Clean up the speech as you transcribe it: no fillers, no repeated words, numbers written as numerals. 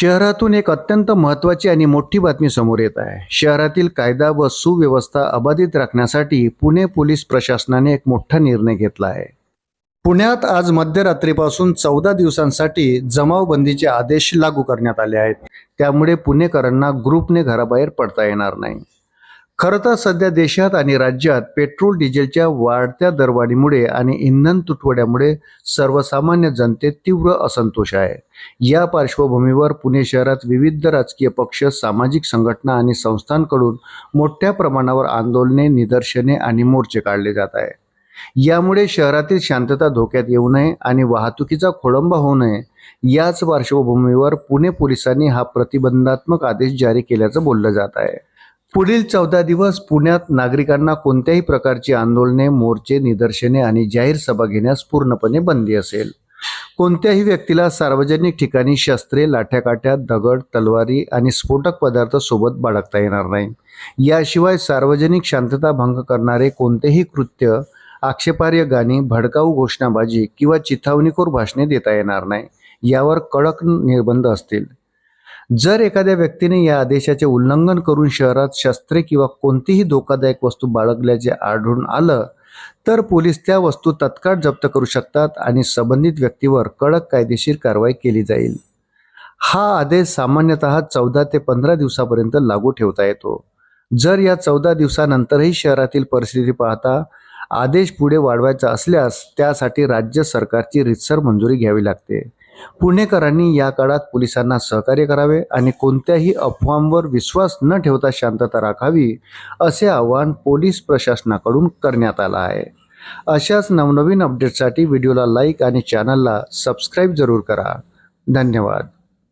शहरातून एक अत्यंत महत्त्वाची आणि मोठी बातमी समोर येत आहे। शहरातील कायदा व सुव्यवस्था अबाधित राखण्यासाठी पुणे पोलीस प्रशासनाने एक मोठा निर्णय घेतला आहे। पुण्यात आज मध्यरात्रीपासून 14 दिवसांसाठी जमावबंदीचे आदेश लागू करण्यात आले आहेत। त्यामुळे पुणेकरांना ग्रुपने घराबाहेर पडता येणार नाही। खरं तर सध्या देशात आणि राज्यात पेट्रोल डिझेलच्या वाढत्या दरवाढीमुळे आणि इंधन तुटवड्यामुळे सर्वसामान्य जनतेत तीव्र असंतोष आहे। या पार्श्वभूमीवर पुणे शहरात विविध राजकीय पक्ष, सामाजिक संघटना आणि संस्थांकडून मोठ्या प्रमाणावर आंदोलने, निदर्शने आणि मोर्चे काढले जात आहे। यामुळे शहरातील शांतता धोक्यात येऊ नये आणि वाहतुकीचा खोळंबा होऊ नये, याच पार्श्वभूमीवर पुणे पोलिसांनी हा प्रतिबंधात्मक आदेश जारी केल्याचं बोललं जात आहे। पुढील 14 दिवस पुण्यात नागरिकांना कोणत्याही प्रकारची आंदोलने, मोर्चे, निदर्शने आणि जाहीर सभा घेण्यास पूर्णपणे बंदी असेल। कोणत्याही व्यक्तीला सार्वजनिक ठिकाणी शस्त्रे, लाठ्याकाठ्या, दगड, तलवारी आणि स्फोटक पदार्थ सोबत बाळगता येणार नाही। याशिवाय सार्वजनिक शांतता भंग करणारे कोणतेही कृत्य, आक्षेपार्ह गाणी, भडकाऊ घोषणाबाजी किंवा चिथावणीखोर भाषणे देता येणार नाही। यावर कडक निर्बंध असतील। जर एखाद्या व्यक्तीने या आदेशाचे उल्लंघन करून शहरात शस्त्रे किंवा कोणतीही धोकादायक वस्तू बाळगल्याचे आढळून आलं तर पोलीस त्या वस्तू तत्काळ जप्त करू शकतात आणि संबंधित व्यक्तीवर कडक कायदेशीर कारवाई केली जाईल। हा आदेश सामान्यतः 14 ते 15 दिवसापर्यंत लागू ठेवता येतो। जर या 14 दिवसानंतरही शहरातील परिस्थिती पाहता आदेश पुढे वाढवायचा असल्यास त्यासाठी राज्य सरकारची रीतसर मंजुरी घ्यावी लागते। पुणेकरांनी या काळात पोलिसांना सहकार्य करावे आणि कोणत्याही अफवांवर विश्वास न ठेवता शांतता राखावी, असे आवाहन पोलीस प्रशासनाकडून करण्यात आलं आहे। अशाच नवनवीन अपडेट्ससाठी व्हिडिओला लाईक आणि चॅनलला सबस्क्राईब जरूर करा। धन्यवाद।